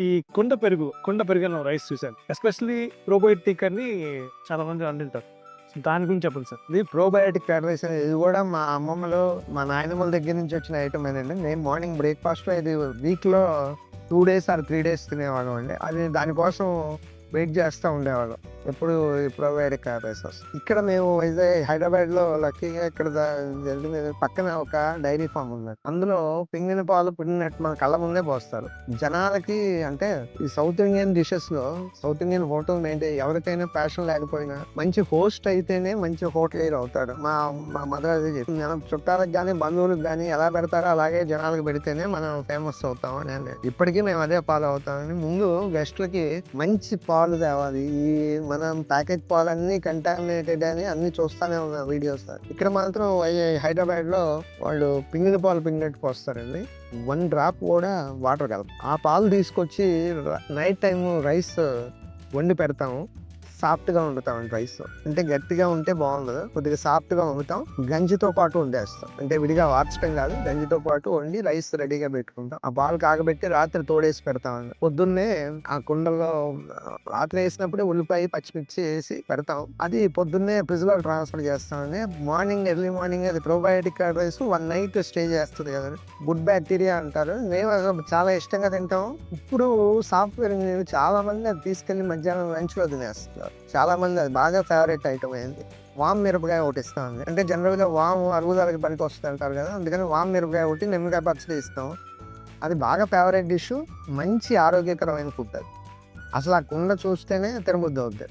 ఈ కుండ పెరుగు అన్న రైస్ చూశాను. ఎస్పెషల్లీ ప్రోబయోటిక్ అని చాలా మంది అంటుంటారు. సో దాని గురించి చెప్పండి సార్. ఇది ప్రోబయోటిక్ కర్డ్ రైస్ అనేది ఇది కూడా మా అమ్మమ్మలు, మా నాయనమ్మల దగ్గర నుంచి వచ్చిన ఐటమ్ ఏనండి. నేను మార్నింగ్ బ్రేక్‌ఫాస్ట్‌లో ఇది వీక్‌లో 2 డేస్ ఆర్ 3 డేస్ తినేవాళ్ళం అండి. అది దానికోసం వెయిట్ చేస్తూ ఉండేవాళ్ళం. ఎప్పుడు ఈ ప్రోబయోటిక్ కర్డ్ రైస్ వస్తుంది. ఇక్కడ మేము హైదరాబాద్‌లో లక్కీగా ఇక్కడ పక్కన ఒక డైరీ ఫార్మ్ ఉంది. అందులో పిండిన పాలు పిండినట్టు మన కళ్ళ ముందే పోస్తారు. జనాలకి అంటే ఈ సౌత్ ఇండియన్ డిషెస్‌లో సౌత్ ఇండియన్ హోటల్ మెయింటైన్ ఎవరికైనా ప్యాషన్ లేకపోయినా మంచి హోస్ట్ అయితేనే మంచి హోటలియర్ అవుతాడు. మా మా మదర్ అదే చెప్పింది. మనం చుట్టాలకు కానీ బంధువులకు కానీ ఎలా పెడతారో అలాగే జనాలకు పెడితేనే మనం ఫేమస్ అవుతాం అని. ఇప్పటికీ మేము అదే ఫాలో అవుతామని. ముందు గెస్ట్లకి మంచి పాలు తేవాలి. ఈ మనం ప్యాకెట్ పాలన్నీ కంటామినేటెడ్ అని అన్ని చూస్తానే ఉన్నాం వీడియోస్. ఇక్కడ మాత్రం హైదరాబాద్ లో వాళ్ళు పిండిన పాలు పిండినట్టు పోస్తారండి. 1 డ్రాప్ కూడా వాటర్ కలప. ఆ పాలు తీసుకొచ్చి నైట్ టైం రైస్ వండి పెడతాము. సాఫ్ట్గా వండుతామండి రైస్. అంటే గట్టిగా ఉంటే బాగుండదు, కొద్దిగా సాఫ్ట్గా వండుతాం. గంజితో పాటు వండేస్తాం. అంటే విడిగా వార్చడం కాదు, గంజితో పాటు వండి రైస్ రెడీగా పెట్టుకుంటాం. ఆ పాలు కాగబెట్టి రాత్రి తోడేసి పెడతామండి. పొద్దున్నే ఆ కుండలో రాత్రి వేసినప్పుడే ఉల్లిపాయ పచ్చిమిర్చి వేసి పెడతాం. అది పొద్దున్నే ఫ్రిడ్జ్ లో ట్రాన్స్ఫర్ చేస్తామండి. ఎర్లీ మార్నింగ్ అది ప్రోబయోటిక్ రైస్ 1 నైట్ స్టే చేస్తుంది కదా, గుడ్ బ్యాక్టీరియా అంటారు. మేము చాలా ఇష్టంగా తింటాం. ఇప్పుడు సాఫ్ట్వేర్ ఇంజనీర్ చాలా మంది అది తీసుకెళ్లి మధ్యాహ్నం లంచ్ లో తినేస్తున్నారు. చాలా మంది అది బాగా ఫేవరెట్ ఐటమ్ అయింది. వామ్ మిరపకాయ ఒకటి ఇస్తామండి. అంటే జనరల్ గా వాము అరుగుదలకి పనికి వస్తుంది అంటారు కదా, అందుకని వామ్ మిరపకాయ ఒకటి, నిమ్మకాయ పచ్చడి ఇస్తాం. అది బాగా ఫేవరెట్ డిష్. మంచి ఆరోగ్యకరమైన ఫుడ్ అది. అసలు ఆ కుండ చూస్తేనే తినబుద్ధి అవుతుంది.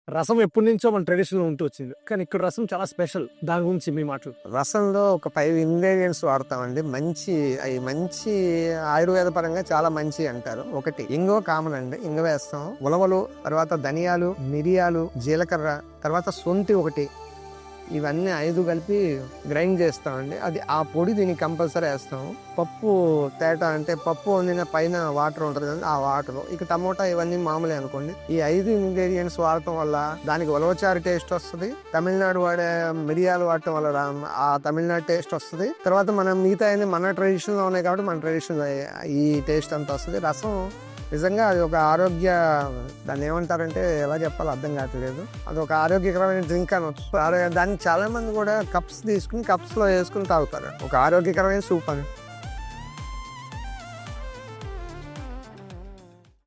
రసం ఎప్పటి నుంచో మన ట్రెడిషన్ ఉంటూ వచ్చింది, కానీ ఇక్కడ రసం చాలా స్పెషల్. దాని గురించి మీ మాటలు. రసంలో ఒక 5 ఇంగ్రీడియంట్స్ వాడతామండి. మంచి ఆయుర్వేద పరంగా చాలా మంచి అంటారు. ఒకటి ఇంగువ, కామన్ అండి. ఇంగువ వేస్తాం. ఉలవలు, తర్వాత ధనియాలు, మిరియాలు, జీలకర్ర, తర్వాత సొంటి ఒకటి. ఇవన్నీ 5 కలిపి గ్రైండ్ చేస్తామండి. అది ఆ పొడి దీనికి కంపల్సరీ వేస్తాం. పప్పు తేట అంటే పప్పు వండిన పైన వాటర్ ఉంటుంది కదా, ఆ వాటర్. ఇక టమోటా ఇవన్నీ మామూలే అనుకోండి. ఈ 5 ఇంగ్రీడియంట్స్ వాడటం వల్ల దానికి ఉలవచారు టేస్ట్ వస్తుంది. తమిళనాడు వాడే మిరియాలు వాడటం వల్ల ఆ తమిళనాడు టేస్ట్ వస్తుంది. తర్వాత మనం మిగతా మన ట్రెడిషన్ లో ఉన్నాయి కాబట్టి మన ట్రెడిషన్ ఈ టేస్ట్ అంతా వస్తుంది. రసం నిజంగా అది ఒక దాన్ని ఏమంటారంటే ఎలా చెప్పాలో అర్థం కావట్లేదు. అది ఒక ఆరోగ్యకరమైన డ్రింక్ అనొచ్చు. దాన్ని చాలా మంది కూడా కప్స్ తీసుకుని కప్స్ లో వేసుకుని తాగుతారు. ఒక ఆరోగ్యకరమైన సూప్ అని.